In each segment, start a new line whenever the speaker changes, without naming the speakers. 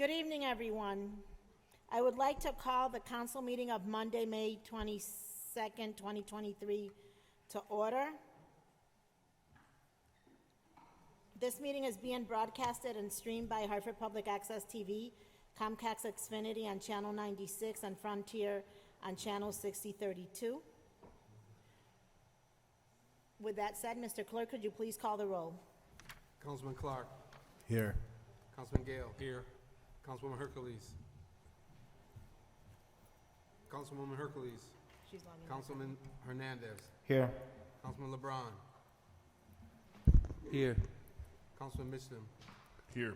Good evening, everyone. I would like to call the council meeting of Monday, May 22nd, 2023 to order. This meeting is being broadcasted and streamed by Hartford Public Access TV, Comcast Xfinity on Channel 96, and Frontier on Channel 6032. With that said, Mr. Clerk, could you please call the roll?
Councilman Clark.
Here.
Councilman Gale. Here. Councilwoman Hercules. Councilwoman Hercules.
She's logging in.
Councilman Hernandez.
Here.
Councilman LeBron.
Here.
Councilman Mitchum.
Here.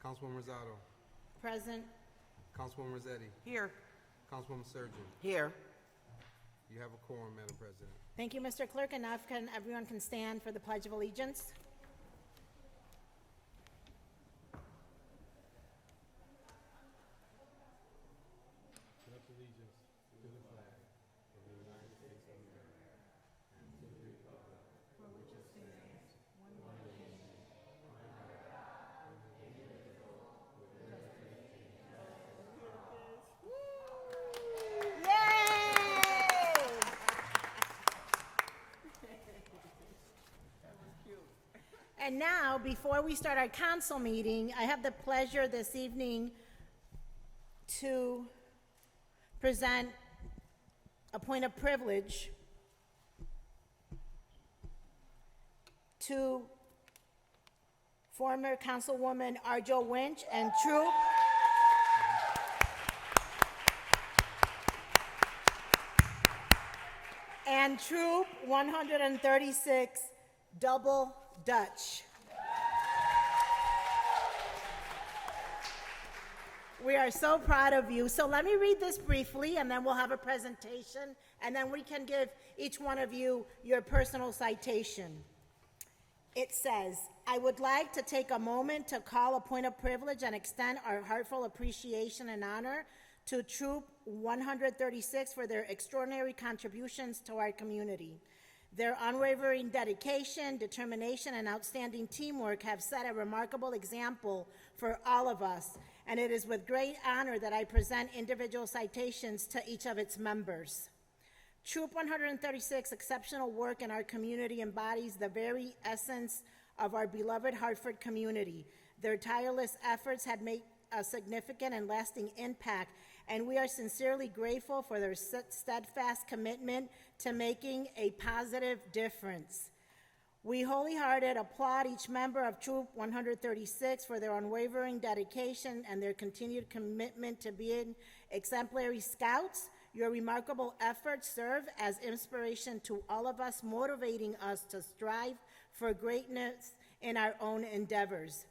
Councilwoman Rosado.
Present.
Councilwoman Rossetti.
Here.
Councilwoman Surgeon.
Here.
You have a quorum, Madam President.
Thank you, Mr. Clerk, and now if everyone can stand for the Pledge of Allegiance. And now, before we start our council meeting, I have the pleasure this evening to present a point of privilege to former Councilwoman Arjo Winch and Troop 136 Double Dutch. We are so proud of you. So let me read this briefly, and then we'll have a presentation, and then we can give each one of you your personal citation. It says, I would like to take a moment to call a point of privilege and extend our heartfelt appreciation and honor to Troop 136 for their extraordinary contributions to our community. Their unwavering dedication, determination, and outstanding teamwork have set a remarkable example for all of us, and it is with great honor that I present individual citations to each of its members. Troop 136 exceptional work in our community embodies the very essence of our beloved Hartford community. Their tireless efforts have made a significant and lasting impact, and we are sincerely grateful for their steadfast commitment to making a positive difference. We wholeheartedly applaud each member of Troop 136 for their unwavering dedication and their continued commitment to being exemplary scouts. Your remarkable efforts serve as inspiration to all of us, motivating us to strive for greatness in our own endeavors.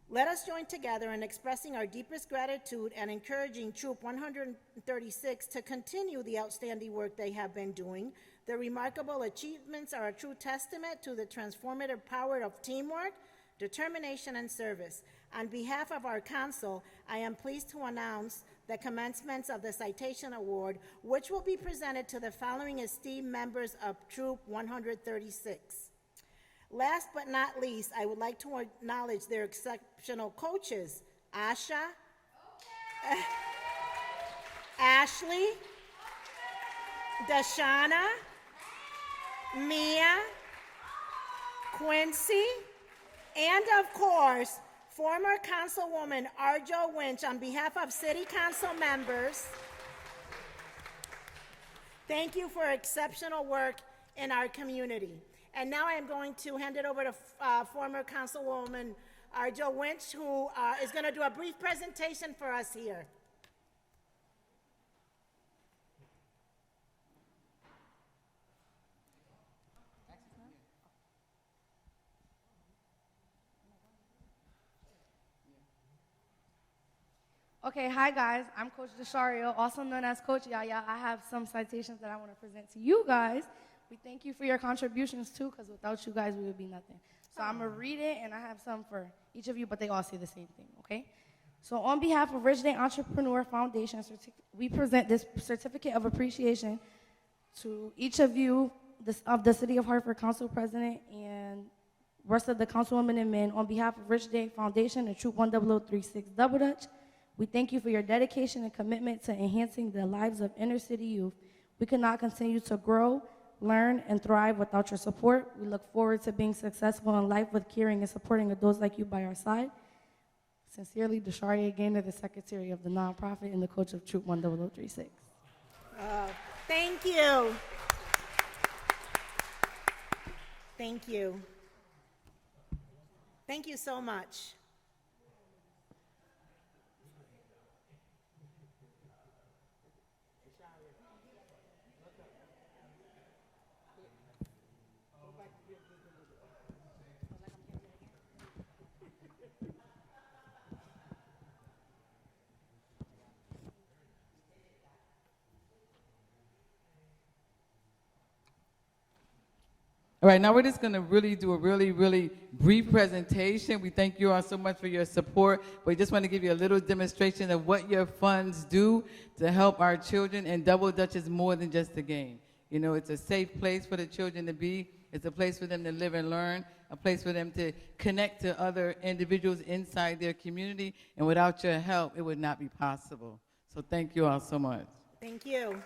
Let us join together in expressing our deepest gratitude and encouraging Troop 136 to continue the outstanding work they have been doing. Their remarkable achievements are a true testament to the transformative power of teamwork, determination, and service. On behalf of our council, I am pleased to announce the commencement of the Citation Award, which will be presented to the following esteemed members of Troop 136. Last but not least, I would like to acknowledge their exceptional coaches, Asha, Ashley, Dashana, Mia, Quincy, and of course, former Councilwoman Arjo Winch. On behalf of City Council members, thank you for exceptional work in our community. And now I am going to hand it over to former Councilwoman Arjo Winch, who is going to do a brief presentation for us here.
Okay, hi guys, I'm Coach Deshario, also known as Coach Yaya. I have some citations that I want to present to you guys. We thank you for your contributions too, because without you guys, we would be nothing. So I'm going to read it, and I have some for each of you, but they all say the same thing, okay? So on behalf of Rich Day Entrepreneur Foundation, we present this certificate of appreciation to each of you of the City of Hartford Council President and rest of the councilwomen and men, on behalf of Rich Day Foundation and Troop 10036 Double Dutch, we thank you for your dedication and commitment to enhancing the lives of inner city youth. We could not continue to grow, learn, and thrive without your support. We look forward to being successful in life with caring and supporting adults like you by our side. Sincerely, Desharia Gaynor, the secretary of the nonprofit and the coach of Troop 10036.
Thank you. Thank you. Thank you so much.
All right, now we're just going to really do a really brief presentation. We thank you all so much for your support. We just want to give you a little demonstration of what your funds do to help our children. And Double Dutch is more than just a game. You know, it's a safe place for the children to be. It's a place for them to live and learn, a place for them to connect to other individuals inside their community. And without your help, it would not be possible. So thank you all so much.
Thank you.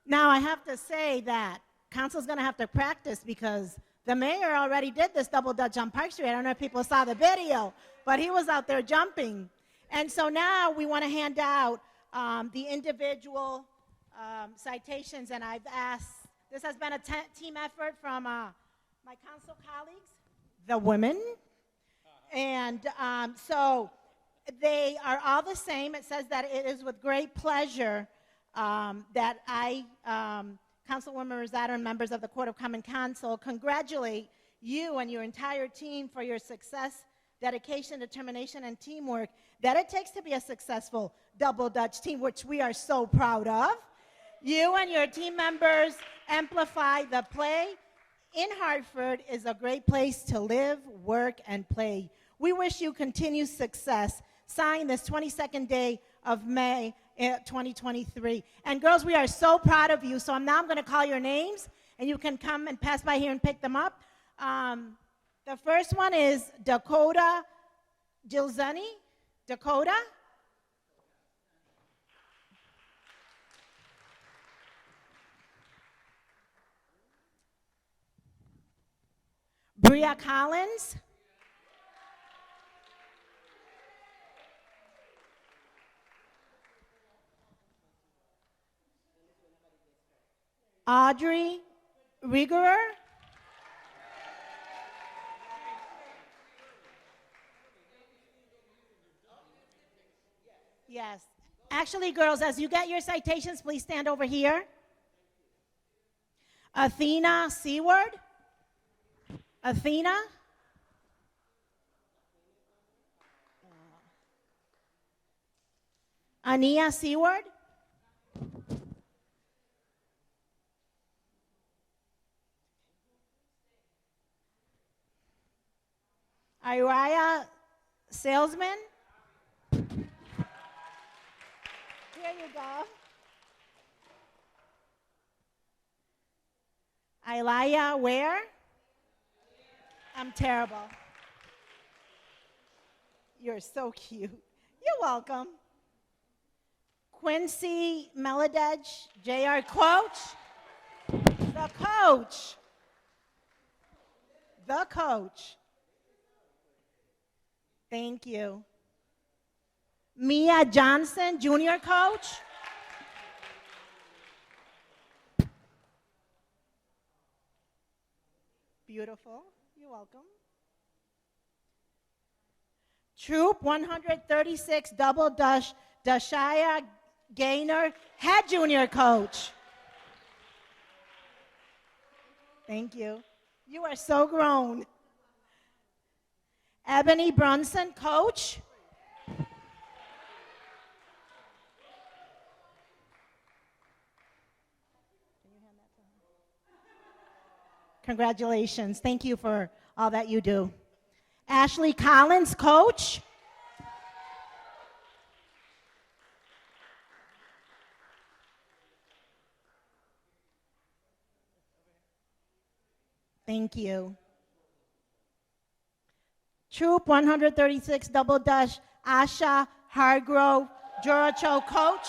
Now, I have to say that council's going to have to practice because the mayor already did this double dutch on Park Street. I don't know if people saw the video, but he was out there jumping. And so now we want to hand out the individual citations, and I've asked, this has been a team effort from my council colleagues, the women, and so they are all the same. It says that it is with great pleasure that I, Councilwoman Rosado and members of the Court of Common Council, congratulate you and your entire team for your success, dedication, determination, and teamwork that it takes to be a successful double Dutch team, which we are so proud of. You and your team members amplify the play. In Hartford is a great place to live, work, and play. We wish you continued success. Signed this 22nd day of May 2023. And girls, we are so proud of you. So now I'm going to call your names, and you can come and pass by here and pick them up. The first one is Dakota Gilzani. Dakota. Bria Collins. Audrey Riguerer. Yes. Actually, girls, as you get your citations, please stand over here. Athena Seward. Athena. Ania Seward. Iriah Salesman. Here you go. Ilaya Ware. I'm terrible. You're so cute. You're welcome. Quincy Melodedge, JR Coach. The coach. The coach. Thank you. Mia Johnson, junior coach. Beautiful. You're welcome. Troop 136 double dash Dashaya Gaynor, head junior coach. Thank you. You are so grown. Ebony Brunson, coach. Congratulations. Thank you for all that you do. Ashley Collins, coach. Thank you. Troop 136 double dash Asha Hargrove, Juracho coach.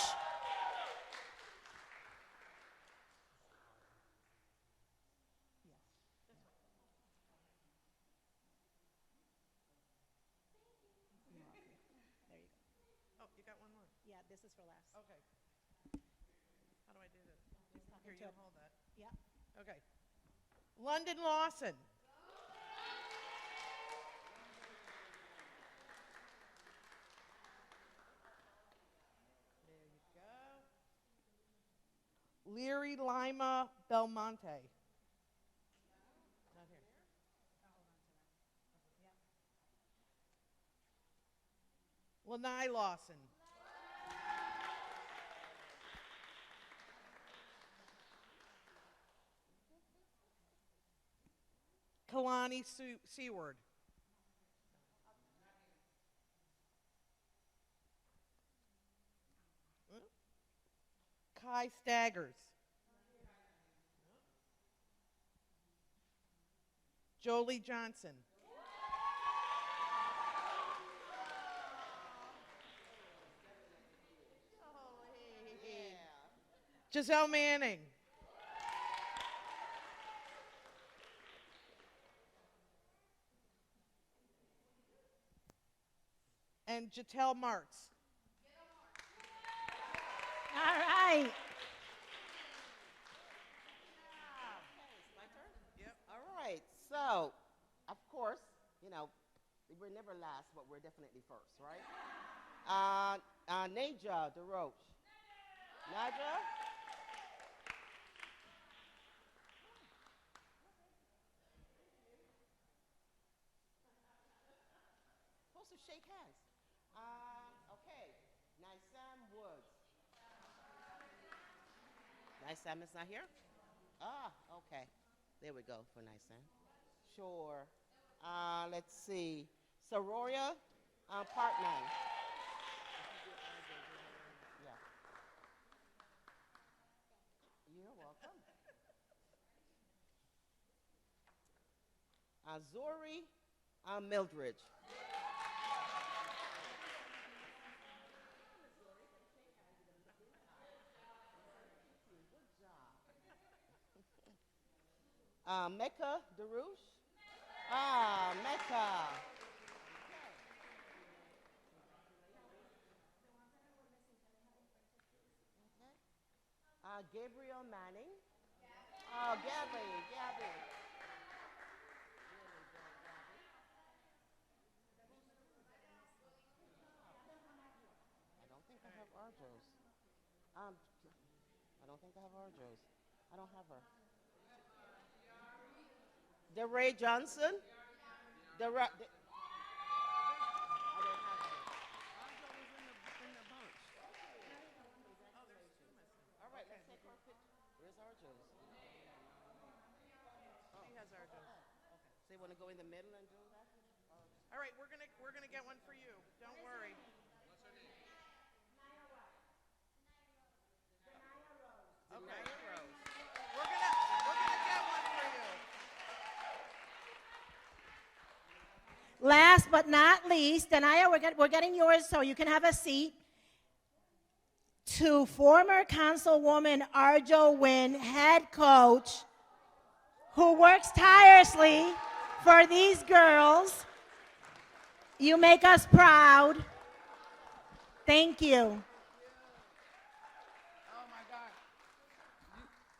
Yeah, this is for last.
Okay. How do I do this? Here, you hold that.
Yeah.
Okay. London Lawson. There you go. Leary Lima Belmonte. Not here. Lanai Lawson. Kalani Seward. Kai Staggers. Jolie Johnson. Giselle Manning. And Jatel Marks.
All right.
All right. So, of course, we're never last, but we're definitely first, right? Naja DeRoche. Naja? Supposed to shake hands. Okay. Nysam Woods. Nysam is not here? Ah, okay. There we go for Nysam. Sure. Let's see. Sororia Partman. Yeah. You're welcome. Zori Mildridge. Mecca Darush. Mecca. Gabriel Manning. Oh, Gabby. I don't think I have Arjos. I don't think I have Arjos. I don't have her. DeRay Johnson. I don't have her. All right, let's take our picture. Where's Arjos?
She has Arjos.
So you want to go in the middle and do that?
All right, we're gonna get one for you. Don't worry. Okay. We're gonna get one for you.
Last but not least, Anaya, we're getting yours so you can have a seat. To former Councilwoman Arjo Wynn, head coach, who works tirelessly for these girls. You make us proud. Thank you.
Oh my God.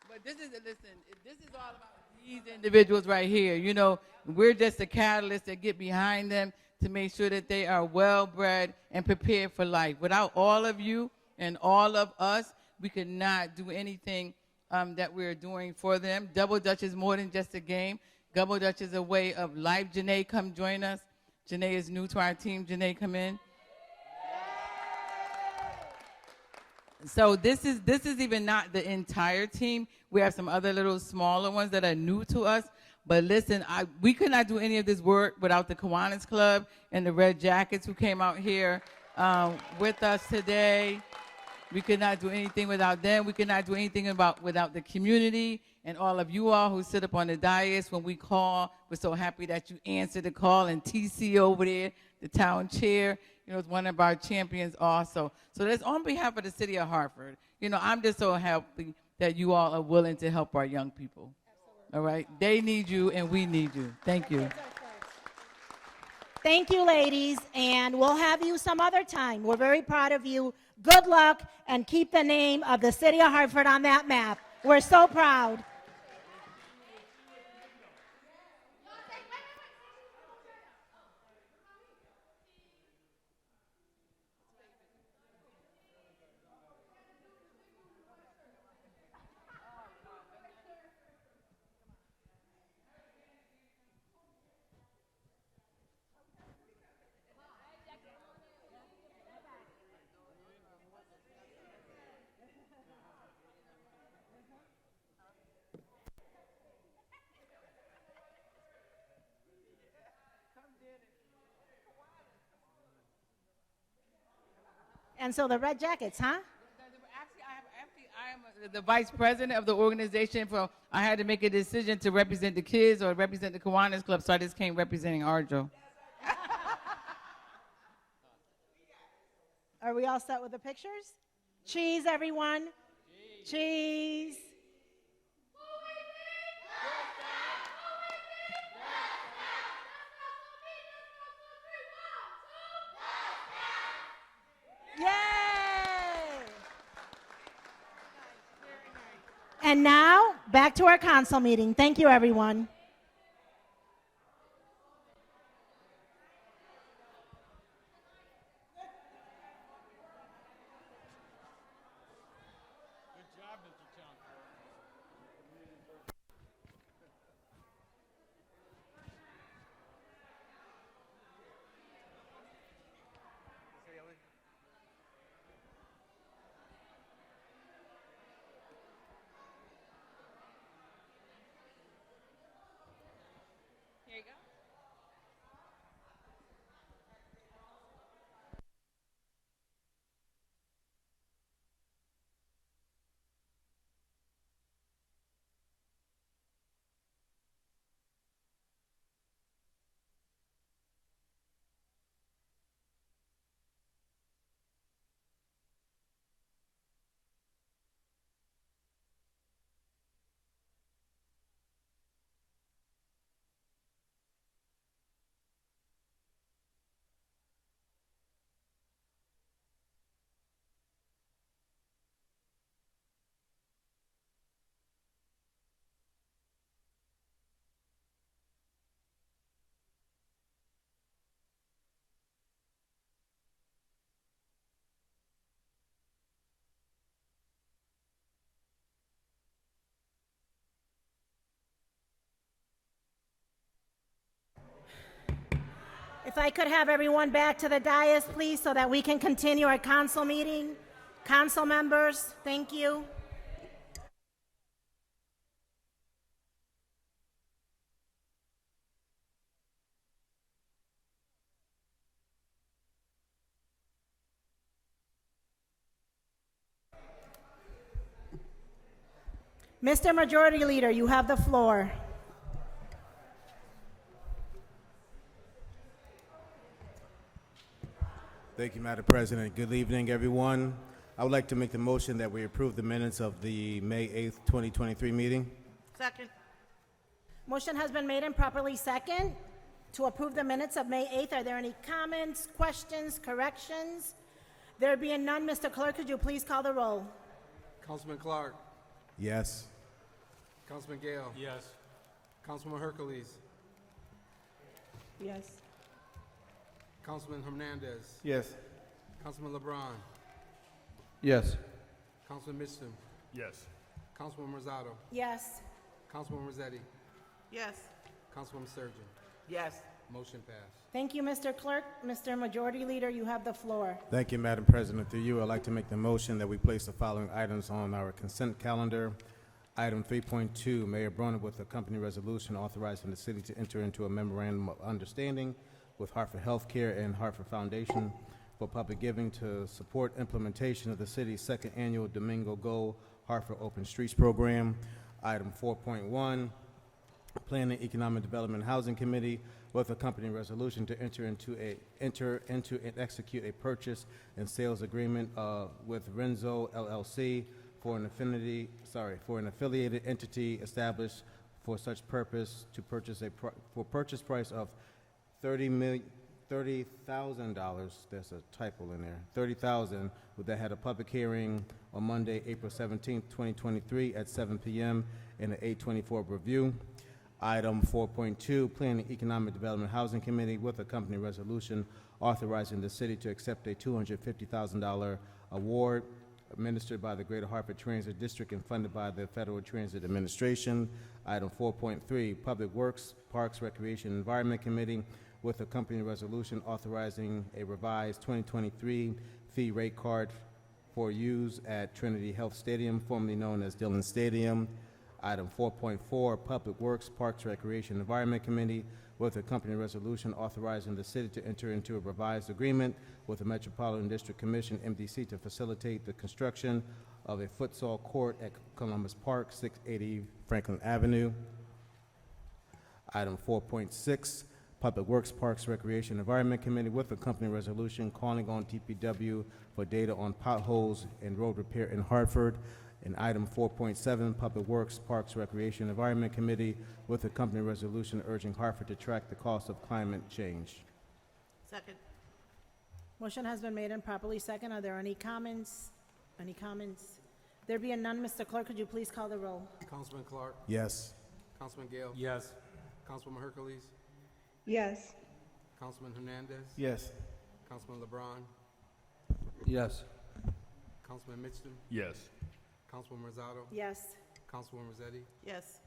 But this is all about these individuals right here. We're just the catalyst that get behind them to make sure that they are well-bred and prepared for life. Without all of you and all of us, we could not do anything that we're doing for them. Double Dutch is more than just a game. Double Dutch is a way of life. Janae, come join us. Janae is new to our team. Janae, come in. So this is even not the entire team. We have some other little smaller ones that are new to us. But listen, we could not do any of this work without the Kiwanis Club and the Red Jackets who came out here with us today. We could not do anything without them. We could not do anything without the community and all of you all who sit up on the dais when we call. We're so happy that you answered the call. And TC over there, the town chair, is one of our champions also. So that's on behalf of the city of Hartford. I'm just so happy that you all are willing to help our young people. All right? They need you and we need you. Thank you.
Thank you, ladies, and we'll have you some other time. We're very proud of you. Good luck, and keep the name of the city of Hartford on that map. We're so proud. And so the Red Jackets, huh?
I am the vice president of the organization. I had to make a decision to represent the kids or represent the Kiwanis Club, so I just came representing Arjo.
Are we all set with the pictures? Cheese, everyone. Cheese. Yay! And now, back to our council meeting. Thank you, everyone.
Here you go.
If I could have everyone back to the dais, please, so that we can continue our council meeting. Council members, thank you. Mr. Majority Leader, you have the floor.
Thank you, Madam President. Good evening, everyone. I would like to make the motion that we approve the minutes of the May 8th, 2023 meeting.
Second.
Motion has been made and properly second to approve the minutes of May 8th. Are there any comments, questions, corrections? There being none, Mr. Clerk, could you please call the roll?
Councilman Clark.
Yes.
Councilman Gale.
Yes.
Councilwoman Hercules.
Yes.
Councilman Hernandez.
Yes.
Councilman LeBron.
Yes.
Councilman Mitchum.
Yes.
Councilwoman Rosado.
Yes.
Councilwoman Rossetti.
Yes.
Councilwoman Surgeon.
Yes.
Motion passed.
Thank you, Mr. Clerk. Mr. Majority Leader, you have the floor.
Thank you, Madam President. Through you, I'd like to make the motion that we place the following items on our consent calendar. Item 3.2, Mayor Broner with a company resolution authorizing the city to enter into a memorandum of understanding with Hartford Healthcare and Hartford Foundation for public giving to support implementation of the city's second annual Domingo Go Hartford Open Streets Program. Item 4.1, Planning, Economic Development, Housing Committee with a company resolution to enter into and execute a purchase and sales agreement with Renzo LLC for an affiliated entity established for such purpose to purchase for purchase price of $30,000. There's a typo in there. $30,000. That had a public hearing on Monday, April 17th, 2023, at 7 p.m. in the 824 review. Item 4.2, Planning, Economic Development, Housing Committee with a company resolution authorizing the city to accept a $250,000 award administered by the Greater Hartford Transit District and funded by the Federal Transit Administration. Item 4.3, Public Works, Parks, Recreation, and Environment Committee with a company resolution authorizing a revised 2023 fee rate card for use at Trinity Health Stadium, formerly known as Dillon Stadium. Item 4.4, Public Works, Parks, Recreation, and Environment Committee with a company resolution authorizing the city to enter into a revised agreement with the Metropolitan District Commission, MDC, to facilitate the construction of a futsal court at Columbus Park, 680 Franklin Avenue. Item 4.6, Public Works, Parks, Recreation, and Environment Committee with a company resolution calling on DPW for data on potholes and road repair in Hartford. And item 4.7, Public Works, Parks, Recreation, Environment Committee with accompanying resolution urging Hartford to track the cost of climate change.
Second.
Motion has been made and properly second. Are there any comments? Any comments? There being none, Mr. Clerk, could you please call the roll?
Councilman Clark,
Yes.
Councilman Gale,
Yes.
Councilwoman Hercules,
Yes.
Councilman Hernandez,
Yes.
Councilman LeBron,
Yes.
Councilman Mitchell,
Yes.
Councilwoman Rosado,
Yes.
Councilwoman Rossetti,
Yes.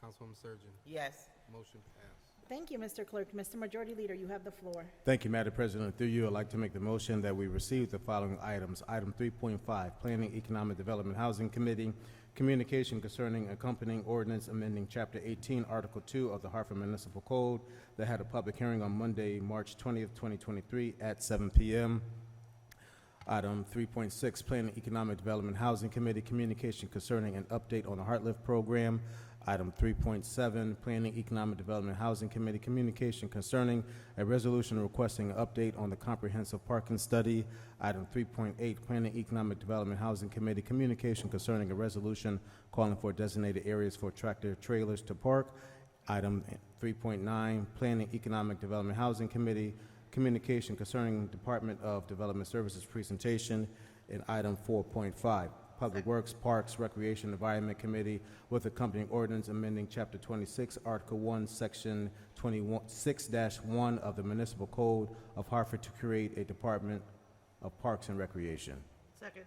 Councilwoman Surgeon.
Yes.
Motion passed.
Thank you, Mr. Clerk. Mr. Majority Leader, you have the floor.
Thank you, Madam President. Through you, I'd like to make the motion that we receive the following items. Item 3.5, Planning, Economic Development, Housing Committee, communication concerning accompanying ordinance amending Chapter 18, Article 2 of the Hartford Municipal Code that had a public hearing on Monday, March 20th, 2023 at 7 p.m. Item 3.6, Planning, Economic Development, Housing Committee, communication concerning an update on the HeartLift program. Item 3.7, Planning, Economic Development, Housing Committee, communication concerning a resolution requesting an update on the comprehensive parking study. Item 3.8, Planning, Economic Development, Housing Committee, communication concerning a resolution calling for designated areas for tractor trailers to park. Item 3.9, Planning, Economic Development, Housing Committee, communication concerning Department of Development Services presentation. And item 4.5, Public Works, Parks, Recreation, Environment Committee with accompanying ordinance amending Chapter 26, Article 1, Section 6-1 of the Municipal Code of Hartford to create a Department of Parks and Recreation.
Second.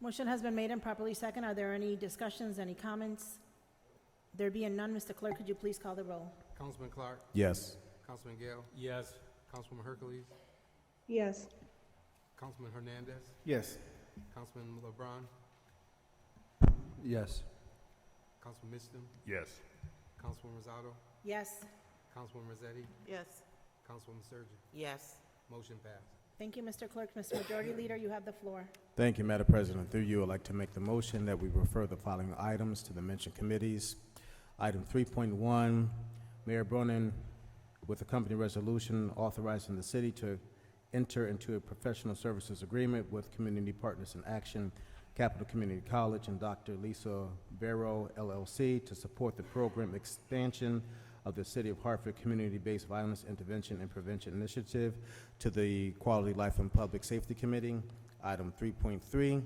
Motion has been made and properly second. Are there any discussions, any comments? There being none, Mr. Clerk, could you please call the roll?
Councilman Clark,
Yes.
Councilman Gale,
Yes.
Councilwoman Hercules,
Yes.
Councilman Hernandez,
Yes.
Councilman LeBron,
Yes.
Councilman Mitchell,
Yes.
Councilwoman Rosado,
Yes.
Councilwoman Rossetti,
Yes.
Councilwoman Surgeon.
Yes.
Motion passed.
Thank you, Mr. Clerk. Mr. Majority Leader, you have the floor.
Thank you, Madam President. Through you, I'd like to make the motion that we refer the following items to the mentioned committees. Item 3.1, Mayor Bronin, with accompanying resolution authorizing the city to enter into a professional services agreement with Community Partners in Action, Capital Community College, and Dr. Lisa Barrow, LLC, to support the program expansion of the City of Hartford Community-Based Violence Intervention and Prevention Initiative to the Quality Life and Public Safety Committee. Item 3.3,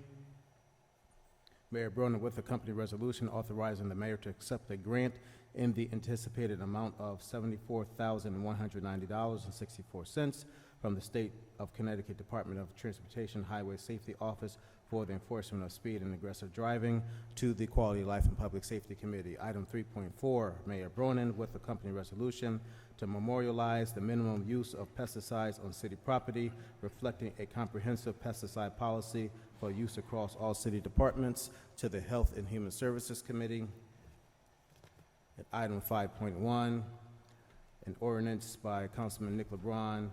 Mayor Bronin, with accompanying resolution authorizing the mayor to accept a grant in the anticipated amount of $74,190.64 from the State of Connecticut Department of Transportation Highway Safety Office for the enforcement of speed and aggressive driving to the Quality Life and Public Safety Committee. Item 3.4, Mayor Bronin, with accompanying resolution to memorialize the minimum use of pesticides on city property, reflecting a comprehensive pesticide policy for use across all city departments, to the Health and Human Services Committee. At item 5.1, an ordinance by Councilman Nick LeBron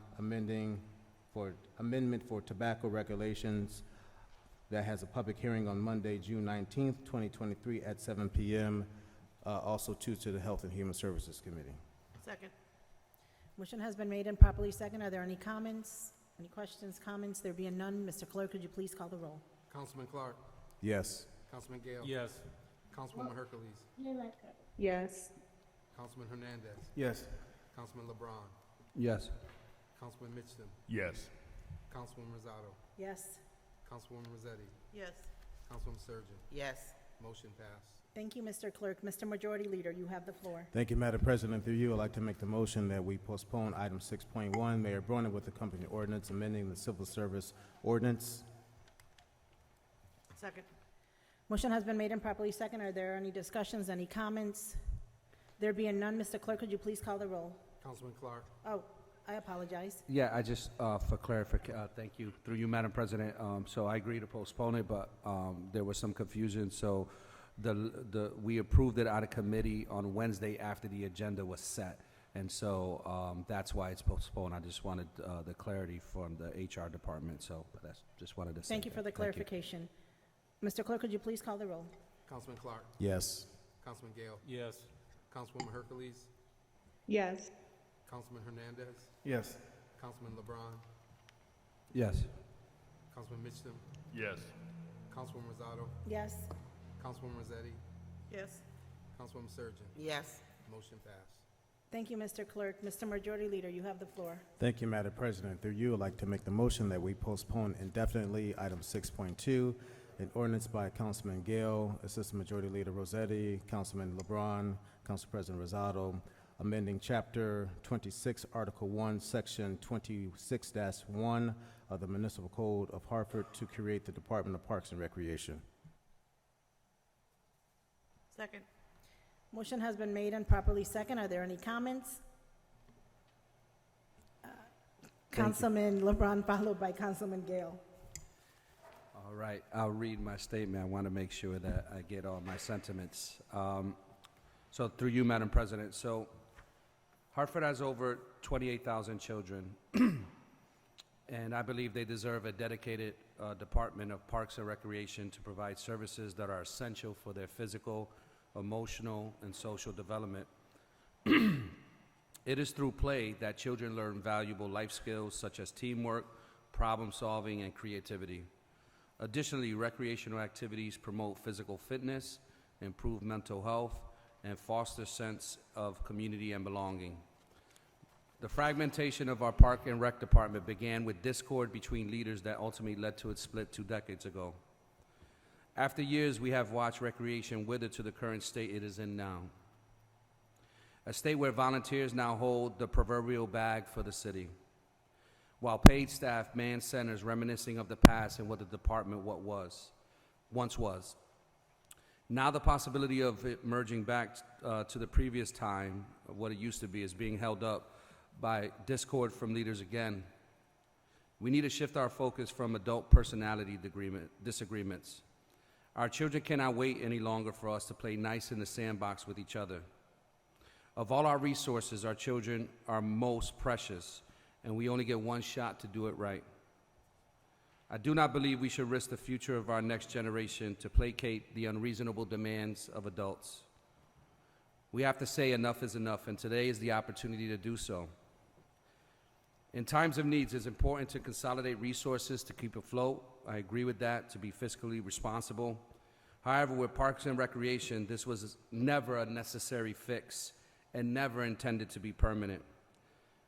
amendment for tobacco regulations that has a public hearing on Monday, June 19th, 2023 at 7 p.m. Also to the Health and Human Services Committee.
Second.
Motion has been made and properly second. Are there any comments? Any questions, comments? There being none, Mr. Clerk, could you please call the roll?
Councilman Clark,
Yes.
Councilman Gale,
Yes.
Councilwoman Hercules,
Yes.
Councilman Hernandez,
Yes.
Councilman LeBron,
Yes.
Councilman Mitchell,
Yes.
Councilwoman Rosado,
Yes.
Councilwoman Rossetti,
Yes.
Councilwoman Surgeon.
Yes.
Motion passed.
Thank you, Mr. Clerk. Mr. Majority Leader, you have the floor.
Thank you, Madam President. Through you, I'd like to make the motion that we postpone item 6.1, Mayor Bronin, with accompanying ordinance amending the Civil Service Ordinance.
Second.
Motion has been made and properly second. Are there any discussions, any comments? There being none, Mr. Clerk, could you please call the roll?
Councilman Clark,
Oh, I apologize.
Yeah, I just, for clarification, thank you, through you, Madam President. So I agree to postpone it, but there was some confusion. So we approved it out of committee on Wednesday after the agenda was set. And so that's why it's postponed. I just wanted the clarity from the HR department. So that's, just wanted to say
Thank you
that.
for the clarification. Mr. Clerk, could you please call the roll?
Councilman Clark,
Yes.
Councilman Gale,
Yes.
Councilwoman Hercules,
Yes.
Councilman Hernandez,
Yes.
Councilman LeBron,
Yes.
Councilman Mitchell,
Yes.
Councilwoman Rosado,
Yes.
Councilwoman Rossetti,
Yes.
Councilwoman Surgeon.
Yes.
Motion passed.
Thank you, Mr. Clerk. Mr. Majority Leader, you have the floor.
Thank you, Madam President. Through you, I'd like to make the motion that we postpone indefinitely item 6.2, an ordinance by Councilman Gale, Assistant Majority Leader Rossetti, Councilman LeBron, Council President Rosado, amending Chapter 26, Article 1, Section 26-1 of the Municipal Code of Hartford to create the Department of Parks and Recreation.
Second.
Motion has been made and properly second. Are there any comments? Councilman LeBron, followed by Councilman Gale.
All right, I'll read my statement. I want to make sure that I get all my sentiments. So through you, Madam President, so Hartford has over 28,000 children, and I believe they deserve a dedicated Department of Parks and Recreation to provide services that are essential for their physical, emotional, and social development. It is through play that children learn valuable life skills such as teamwork, problem solving, and creativity. Additionally, recreational activities promote physical fitness, improve mental health, and foster a sense of community and belonging. The fragmentation of our Park and Rec Department began with discord between leaders that ultimately led to its split 2 decades ago. After years, we have watched recreation wither to the current state it is in now, a state where volunteers now hold the proverbial bag for the city, while paid staff man centers reminiscing of the past and what the department once was. Now the possibility of it merging back to the previous time, of what it used to be, is being held up by discord from leaders again. We need to shift our focus from adult personality disagreements. Our children cannot wait any longer for us to play nice in the sandbox with each other. Of all our resources, our children are most precious, and we only get one shot to do it right. I do not believe we should risk the future of our next generation to placate the unreasonable demands of adults. We have to say enough is enough, and today is the opportunity to do so. In times of needs, it's important to consolidate resources to keep afloat. I agree with that, to be fiscally responsible. However, with Parks and Recreation, this was never a necessary fix and never intended to be permanent.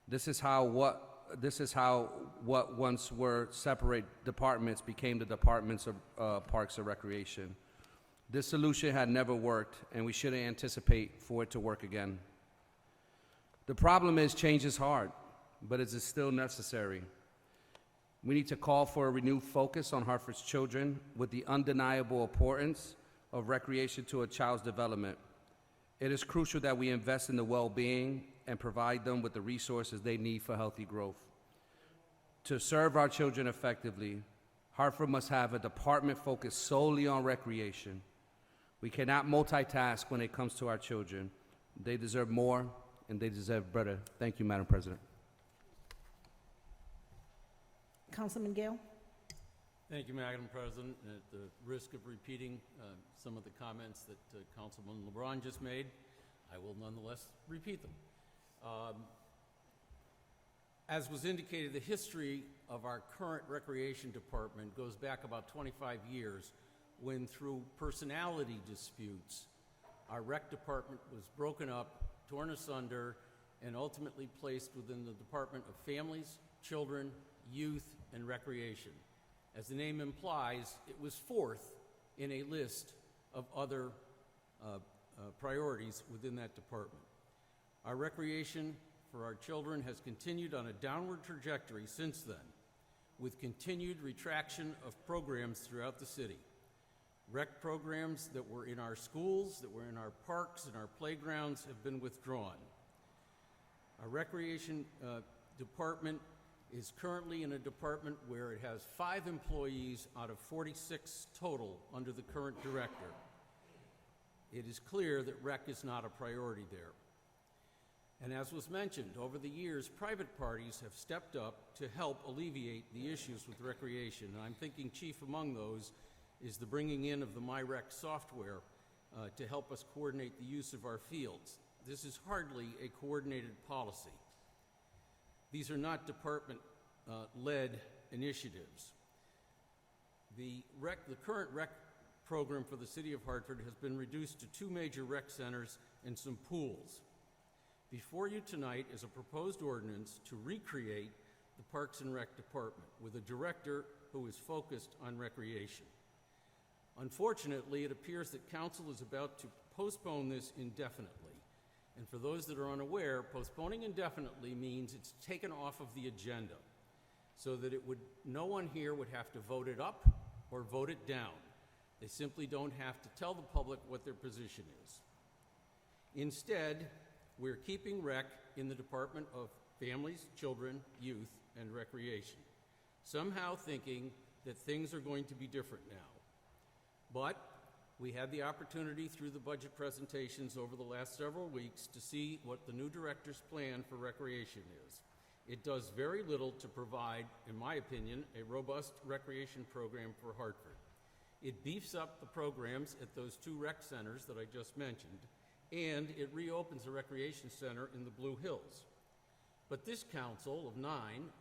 This is how what once were separate departments became the departments of Parks and Recreation. This solution had never worked, and we shouldn't anticipate for it to work again. The problem is change is hard, but it is still necessary. We need to call for a renewed focus on Hartford's children with the undeniable importance of recreation to a child's development. It is crucial that we invest in the well-being and provide them with the resources they need for healthy growth. To serve our children effectively, Hartford must have a department focused solely on recreation. We cannot multitask when it comes to our children. They deserve more, and they deserve better. Thank you, Madam President.
Councilman Gale?
Thank you, Madam President. At the risk of repeating some of the comments that Councilman LeBron just made, I will nonetheless repeat them. As was indicated, the history of our current Recreation Department goes back about 25 years when, through personality disputes, our Rec Department was broken up, torn asunder, and ultimately placed within the Department of Families, Children, Youth, and Recreation. As the name implies, it was fourth in a list of other priorities within that department. Our recreation for our children has continued on a downward trajectory since then, with continued retraction of programs throughout the city. Rec programs that were in our schools, that were in our parks and our playgrounds have been withdrawn. Our recreation department is currently in a department where it has 5 employees out of 46 total under the current director. It is clear that rec is not a priority there. And as was mentioned, over the years, private parties have stepped up to help alleviate the issues with recreation. And I'm thinking chief among those is the bringing in of the MyRec software to help us coordinate the use of our fields. This is hardly a coordinated policy. These are not department-led initiatives. The current rec program for the city of Hartford has been reduced to 2 major rec centers and some pools. Before you tonight is a proposed ordinance to recreate the Parks and Rec Department with a director who is focused on recreation. Unfortunately, it appears that council is about to postpone this indefinitely. And for those that are unaware, postponing indefinitely means it's taken off of the agenda so that no one here would have to vote it up or vote it down. They simply don't have to tell the public what their position is. Instead, we're keeping rec in the Department of Families, Children, Youth, and Recreation, somehow thinking that things are going to be different now. But we had the opportunity through the budget presentations over the last several weeks to see what the new director's plan for recreation is. It does very little to provide, in my opinion, a robust recreation program for Hartford. It beefs up the programs at those 2 rec centers that I just mentioned, and it reopens a recreation center in the Blue Hills. But this council of 9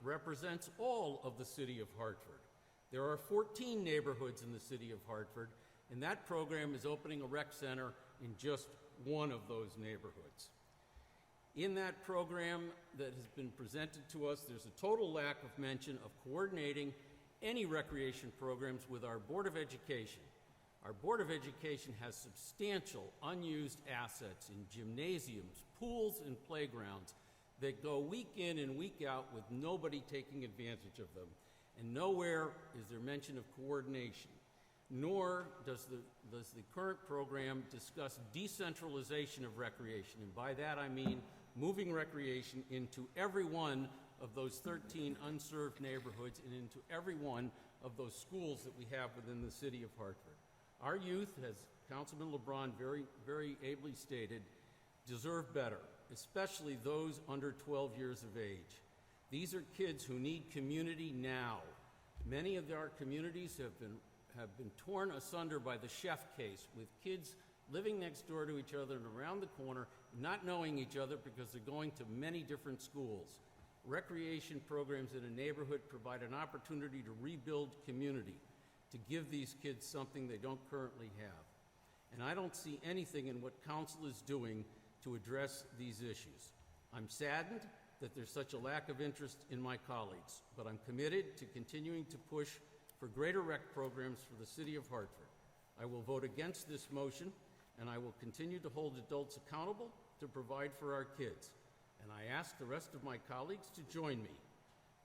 represents all of the city of Hartford. There are 14 neighborhoods in the city of Hartford, and that program is opening a rec center in just one of those neighborhoods. In that program that has been presented to us, there's a total lack of mention of coordinating any recreation programs with our Board of Education. Our Board of Education has substantial unused assets in gymnasiums, pools, and playgrounds that go week in and week out with nobody taking advantage of them. And nowhere is there mention of coordination, nor does the current program discuss decentralization of recreation. And by that I mean moving recreation into every one of those 13 unserved neighborhoods and into every one of those schools that we have within the city of Hartford. Our youth, as Councilman LeBron very ably stated, deserve better, especially those under 12 years of age. These are kids who need community now. Many of our communities have been torn asunder by the chef case, with kids living next door to each other and around the corner, not knowing each other because they're going to many different schools. Recreation programs in a neighborhood provide an opportunity to rebuild community, to give these kids something they don't currently have. And I don't see anything in what council is doing to address these issues. I'm saddened that there's such a lack of interest in my colleagues, but I'm committed to continuing to push for greater rec programs for the city of Hartford. I will vote against this motion, and I will continue to hold adults accountable to provide for our kids. And I ask the rest of my colleagues to join me.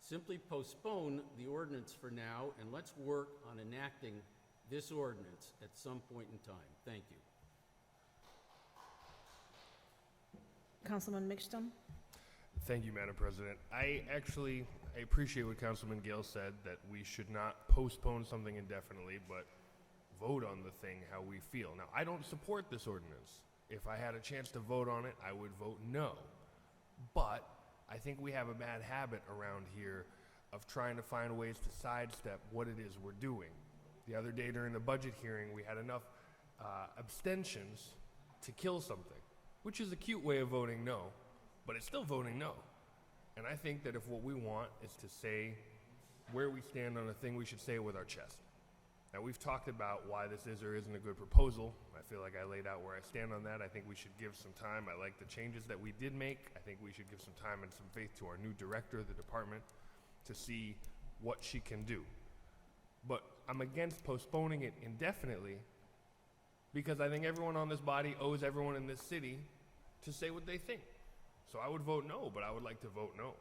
Simply postpone the ordinance for now, and let's work on enacting this ordinance at some point in time. Thank you.
Councilman Mixtum?
Thank you, Madam President. I appreciate what Councilman Gale said, that we should not postpone something indefinitely, but vote on the thing how we feel. Now, I don't support this ordinance. If I had a chance to vote on it, I would vote no. But I think we have a bad habit around here of trying to find ways to sidestep what it is we're doing. The other day during the budget hearing, we had enough abstentions to kill something, which is a cute way of voting no, but it's still voting no. And I think that if what we want is to say where we stand on a thing, we should say it with our chest. Now, we've talked about why this is or isn't a good proposal. I feel like I laid out where I stand on that. I think we should give some time. I like the changes that we did make. I think we should give some time and some faith to our new director of the department to see what she can do. But I'm against postponing it indefinitely because I think everyone on this body owes everyone in this city to say what they think. So I would vote no, but I would like to vote no.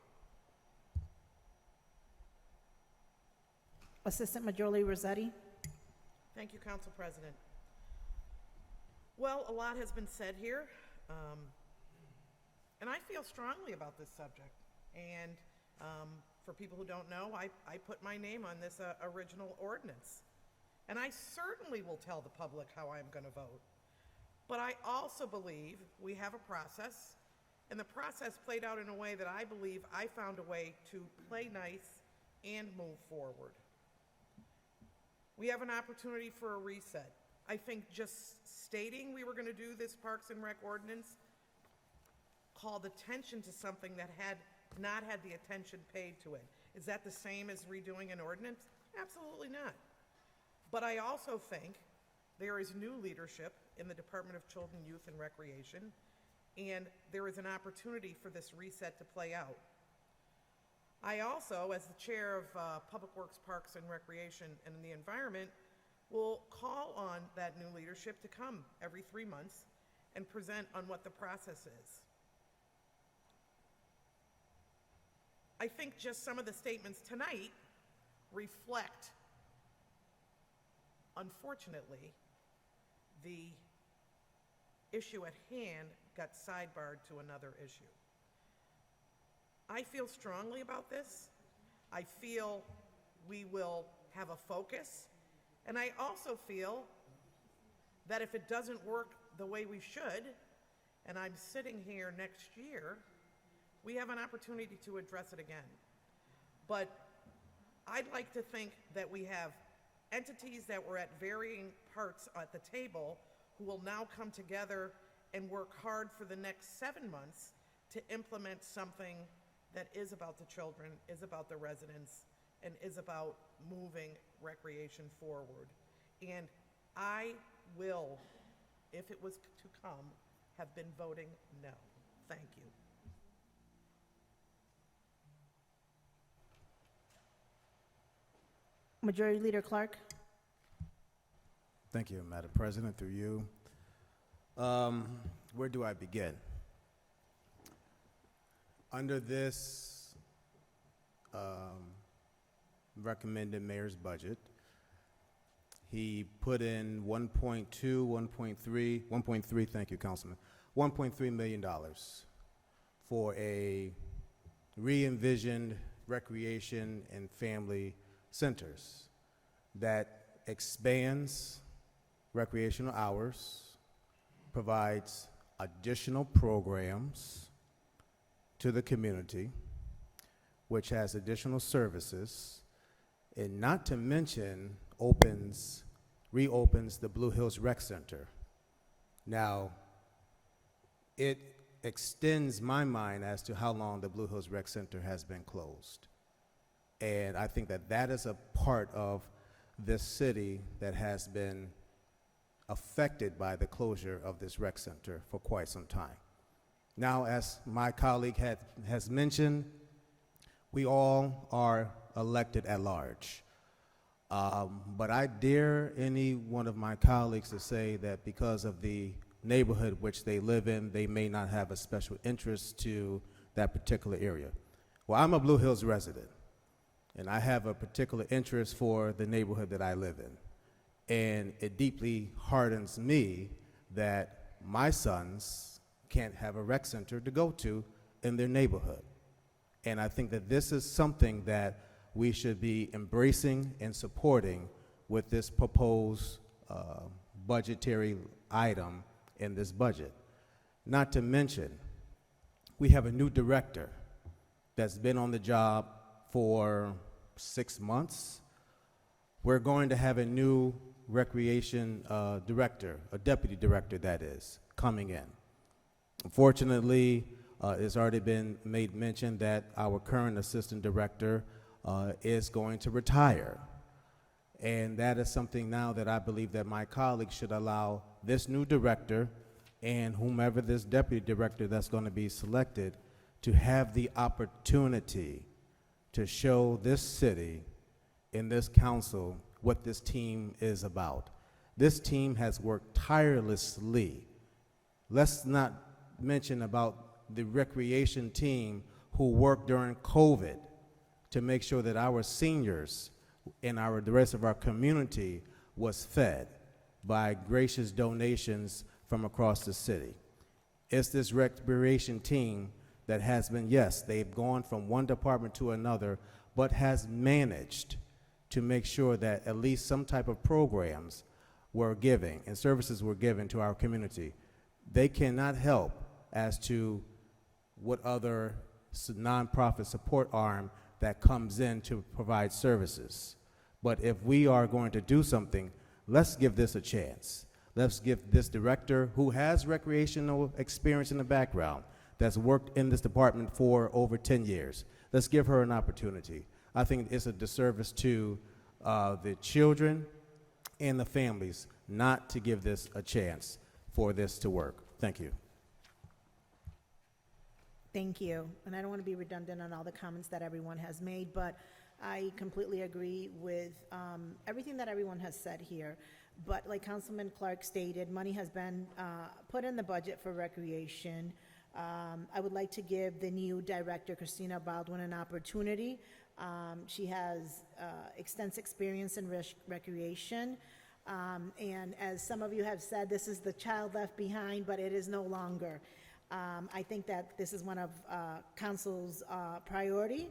Assistant Majority Rossetti?
Thank you, Council President. Well, a lot has been said here, and I feel strongly about this subject. And for people who don't know, I put my name on this original ordinance. And I certainly will tell the public how I'm going to vote. But I also believe we have a process, and the process played out in a way that I believe I found a way to play nice and move forward. We have an opportunity for a reset. I think just stating we were going to do this Parks and Rec ordinance called attention to something that had not had the attention paid to it. Is that the same as redoing an ordinance? Absolutely not. But I also think there is new leadership in the Department of Children, Youth, and Recreation, and there is an opportunity for this reset to play out. I also, as the chair of Public Works, Parks, and Recreation and the Environment, will call on that new leadership to come every 3 months and present on what the process is. I think just some of the statements tonight reflect, unfortunately, the issue at hand got sidebarred to another issue. I feel strongly about this. I feel we will have a focus, and I also feel that if it doesn't work the way we should, and I'm sitting here next year, we have an opportunity to address it again. But I'd like to think that we have entities that were at varying parts at the table who will now come together and work hard for the next 7 months to implement something that is about the children, is about the residents, and is about moving recreation forward. And I will, if it was to come, have been voting no. Thank you.
Majority Leader Clark.
Thank you, Madam President, through you. Where do I begin? Under this recommended mayor's budget, he put in 1.3, thank you, Councilman, $1.3 million for a re-envisioned recreation and family centers that expands recreational hours, provides additional programs to the community, which has additional services, and not to mention reopens the Blue Hills Rec Center. Now, it extends my mind as to how long the Blue Hills Rec Center has been closed. And I think that that is a part of this city that has been affected by the closure of this rec center for quite some time. Now, as my colleague has mentioned, we all are elected at large. But I dare any one of my colleagues to say that because of the neighborhood which they live in, they may not have a special interest to that particular area. Well, I'm a Blue Hills resident, and I have a particular interest for the neighborhood that I live in. And it deeply hardens me that my sons can't have a rec center to go to in their neighborhood. And I think that this is something that we should be embracing and supporting with this proposed budgetary item in this budget. Not to mention, we have a new director that's been on the job for 6 months. We're going to have a new recreation director, a deputy director that is, coming in. Unfortunately, it's already been made mention that our current assistant director is going to retire. And that is something now that I believe that my colleagues should allow this new director and whomever this deputy director that's going to be selected to have the opportunity to show this city and this council what this team is about. This team has worked tirelessly. Let's not mention about the recreation team who worked during COVID to make sure that our seniors and the rest of our community was fed by gracious donations from across the city. It's this recreation team that has been, yes, they've gone from one department to another, but has managed to make sure that at least some type of programs were given and services were given to our community. They cannot help as to what other nonprofit support arm that comes in to provide services. But if we are going to do something, let's give this a chance. Let's give this director, who has recreational experience in the background, that's worked in this department for over 10 years, let's give her an opportunity. I think it's a disservice to the children and the families not to give this a chance for this to work. Thank you.
Thank you. And I don't want to be redundant on all the comments that everyone has made, but I completely agree with everything that everyone has said here. But like Councilman Clark stated, money has been put in the budget for recreation. I would like to give the new director, Christina Baldwin, an opportunity. She has extensive experience in recreation. And as some of you have said, this is the child left behind, but it is no longer. I think that this is one of council's priority,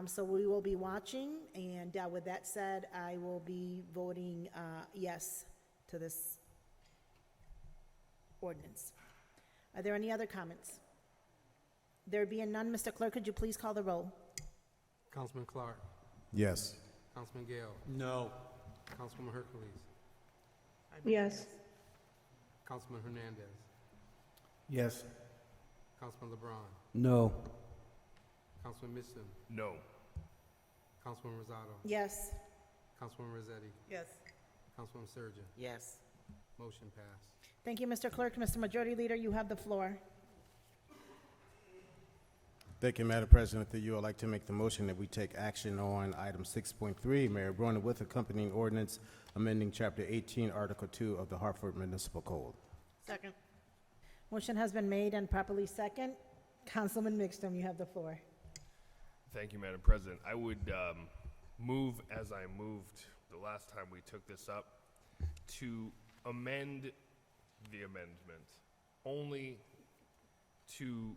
so we will be watching, and with that said, I will be voting yes to this ordinance. Are there any other comments? There being none, Mr. Clerk, could you please call the roll?
Councilman Clark.
Yes.
Councilman Gale.
No.
Councilwoman Hercules.
Yes.
Councilman Hernandez.
Yes.
Councilman LeBron.
No.
Councilman Mitchum.
No.
Councilman Rosado.
Yes.
Councilwoman Rossetti.
Yes.
Councilwoman Surgeon.
Yes.
Motion passed.
Thank you, Mr. Clerk. Mr. Majority Leader, you have the floor.
Thank you, Madam President. Through you, I'd like to make the motion that we take action on item 6.3, marijuana with accompanying ordinance, amending Chapter 18, Article 2 of the Hartford Municipal Code.
Second.
Motion has been made and properly second. Councilman Mixtum, you have the floor.
Thank you, Madam President. I would move, as I moved the last time we took this up, to amend the amendment only to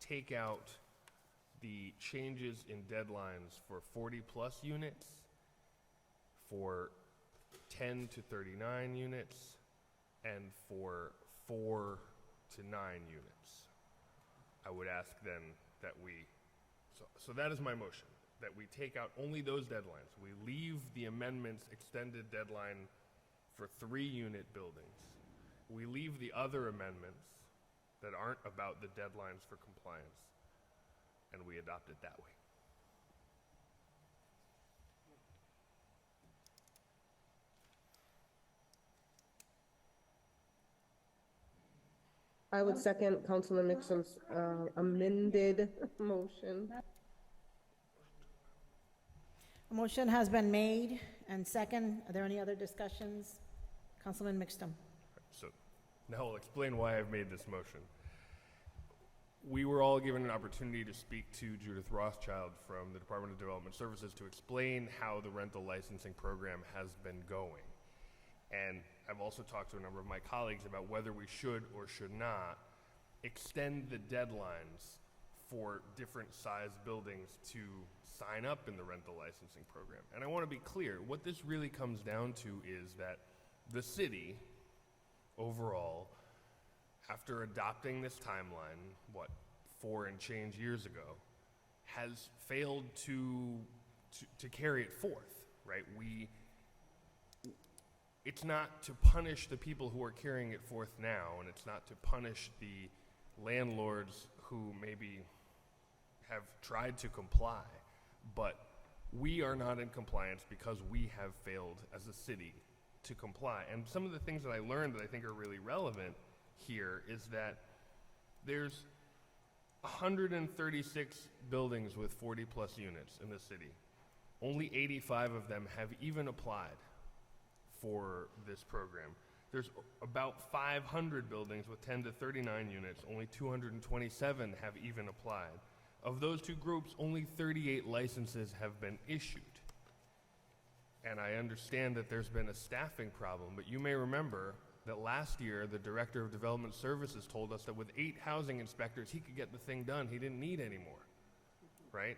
take out the changes in deadlines for 40-plus units, for 10 to 39 units, and for 4 to 9 units. I would ask then that so that is my motion, that we take out only those deadlines. We leave the amendment's extended deadline for 3-unit buildings. We leave the other amendments that aren't about the deadlines for compliance, and we adopt it that way.
I would second Councilman Mixon's amended motion.
A motion has been made and second. Are there any other discussions? Councilman Mixtum.
So now I'll explain why I've made this motion. We were all given an opportunity to speak to Judith Rothschild from the Department of Development Services to explain how the rental licensing program has been going. And I've also talked to a number of my colleagues about whether we should or should not extend the deadlines for different size buildings to sign up in the rental licensing program. And I want to be clear, what this really comes down to is that the city overall, after adopting this timeline, 4 and change years ago, has failed to carry it forth, right? It's not to punish the people who are carrying it forth now, and it's not to punish the landlords who maybe have tried to comply, but we are not in compliance because we have failed as a city to comply. And some of the things that I learned that I think are really relevant here is that there's 136 buildings with 40-plus units in the city. Only 85 of them have even applied for this program. There's about 500 buildings with 10 to 39 units. Only 227 have even applied. Of those two groups, only 38 licenses have been issued. And I understand that there's been a staffing problem, but you may remember that last year, the Director of Development Services told us that with 8 housing inspectors, he could get the thing done. He didn't need any more, right?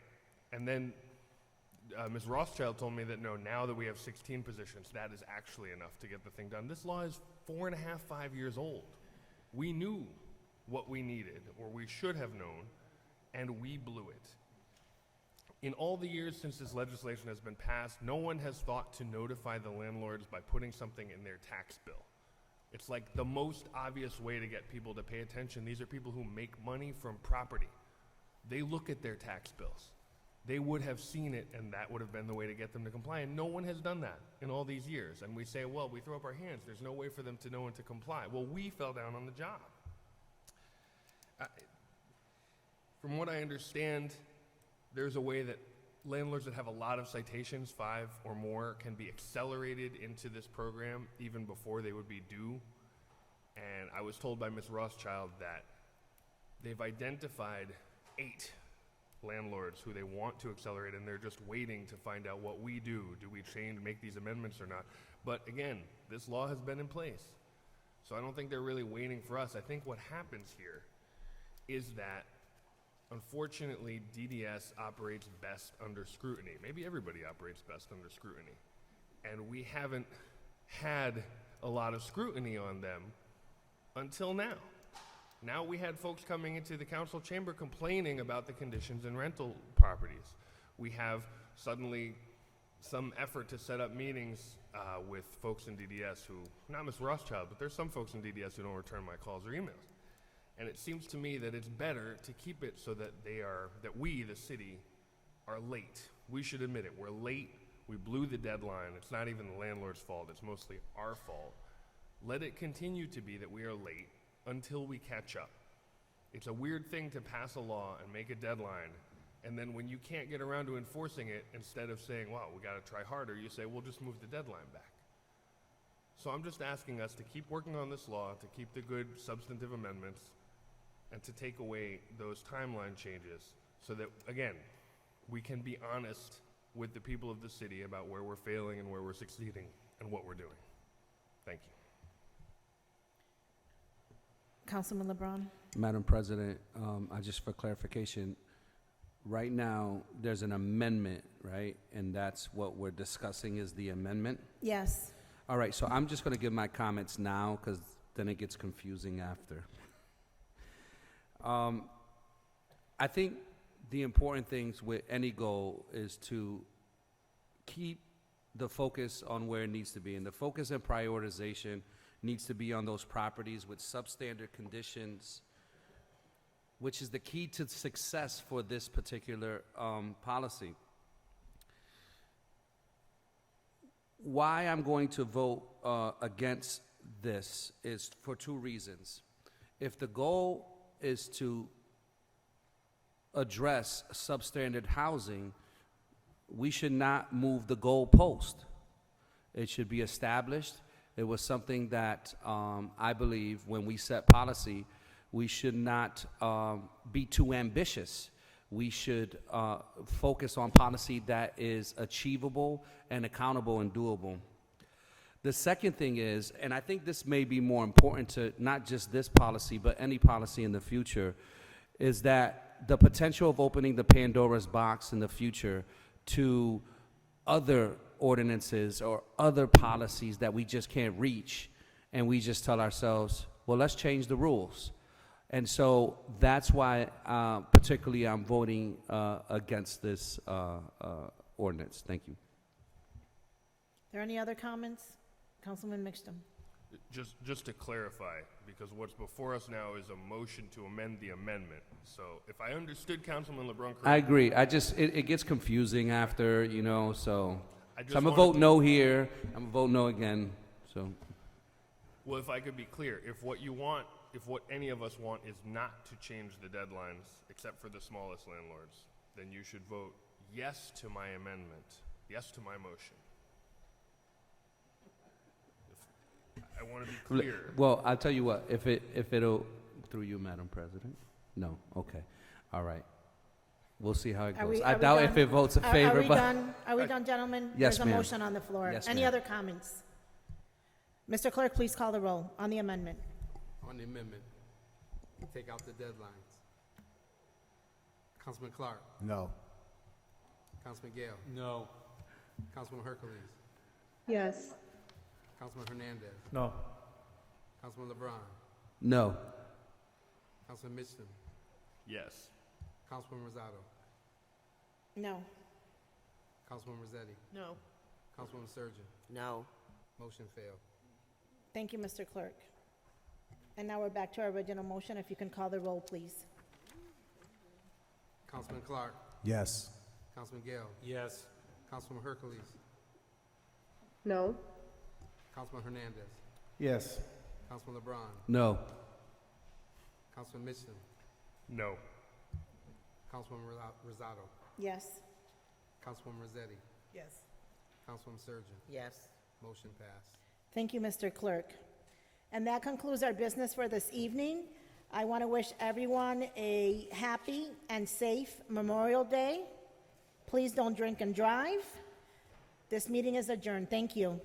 And then Ms. Rothschild told me that no, now that we have 16 positions, that is actually enough to get the thing done. This law is 4.5, 5 years old. We knew what we needed, or we should have known, and we blew it. In all the years since this legislation has been passed, no one has thought to notify the landlords by putting something in their tax bill. It's like the most obvious way to get people to pay attention. These are people who make money from property. They look at their tax bills. they would have seen it, and that would have been the way to get them to comply. And no one has done that in all these years. And we say, well, we throw up our hands. There's no way for them to know and to comply. Well, we fell down on the job. From what I understand, there's a way that landlords that have a lot of citations, 5 or more, can be accelerated into this program even before they would be due. And I was told by Ms. Rothschild that they've identified 8 landlords who they want to accelerate, and they're just waiting to find out what we do. Do we make these amendments or not? But again, this law has been in place. So I don't think they're really waiting for us. I think what happens here is that, unfortunately, DDS operates best under scrutiny. Maybe everybody operates best under scrutiny. And we haven't had a lot of scrutiny on them until now. Now we had folks coming into the council chamber complaining about the conditions in rental properties. We have suddenly some effort to set up meetings with folks in DDS who, not Ms. Rothschild, but there's some folks in DDS who don't return my calls or emails. And it seems to me that it's better to keep it so that that we, the city, are late. We should admit it. We're late. We blew the deadline. It's not even the landlord's fault. It's mostly our fault. Let it continue to be that we are late until we catch up. It's a weird thing to pass a law and make a deadline, and then when you can't get around to enforcing it, instead of saying, well, we got to try harder, you say, we'll just move the deadline back. So I'm just asking us to keep working on this law, to keep the good substantive amendments, and to take away those timeline changes so that, again, we can be honest with the people of the city about where we're failing and where we're succeeding and what we're doing. Thank you.
Councilman LeBron?
Madam President, just for clarification, right now, there's an amendment, right? And that's what we're discussing is the amendment?
Yes.
All right, so I'm just going to give my comments now because then it gets confusing after. I think the important things with any goal is to keep the focus on where it needs to be. And the focus and prioritization needs to be on those properties with substandard conditions, which is the key to success for this particular policy. Why I'm going to vote against this is for 2 reasons. If the goal is to address substandard housing, we should not move the goalpost. It should be established. It was something that I believe when we set policy, we should not be too ambitious. We should focus on policy that is achievable and accountable and doable. The second thing is, and I think this may be more important to not just this policy, but any policy in the future, is that the potential of opening the Pandora's box in the future to other ordinances or other policies that we just can't reach, and we just tell ourselves, well, let's change the rules. And so that's why particularly I'm voting against this ordinance. Thank you.
Are there any other comments? Councilman Mixtum.
Just to clarify, because what's before us now is a motion to amend the amendment. So if I understood Councilman LeBron correctly.
I agree. It gets confusing after, so. So I'm gonna vote no here. I'm gonna vote no again. So.
Well, if I could be clear, if what any of us want is not to change the deadlines, except for the smallest landlords, then you should vote yes to my amendment, yes to my motion. I want to be clear.
Well, I'll tell you what, if it'll, through you, Madam President? No, okay, all right. We'll see how it goes. I doubt if it votes in favor, but.
Are we done, gentlemen?
Yes, ma'am.
There's a motion on the floor.
Yes,
Any
ma'am.
other comments? Mr. Clerk, please call the roll on the amendment.
On the amendment, take out the deadlines. Councilman Clark.
No.
Councilman Gale.
No.
Councilman Hercules.
Yes.
Councilman Hernandez.
No.
Councilman LeBron.
No.
Councilman Mitchell.
Yes.
Councilman Rosado.
No.
Councilman Rossetti.
No.
Councilwoman Surgeon.
No.
Motion failed.
Thank you, Mr. Clerk. And now we're back to our original motion. If you can call the roll, please.
Councilman Clark.
Yes.
Councilman Gale,
Yes.
Councilwoman Hercules,
No.
Councilman Hernandez,
Yes.
Councilman LeBron,
No.
Councilman Mitchell,
No.
Councilwoman Rosado,
Yes.
Councilwoman Rossetti,
Yes.
Councilwoman Surgeon.
Yes.
Motion passed.
Thank you, Mr. Clerk. And that concludes our business for this evening. I want to wish everyone a happy and safe Memorial Day. Please don't drink and drive. This meeting is adjourned. Thank you.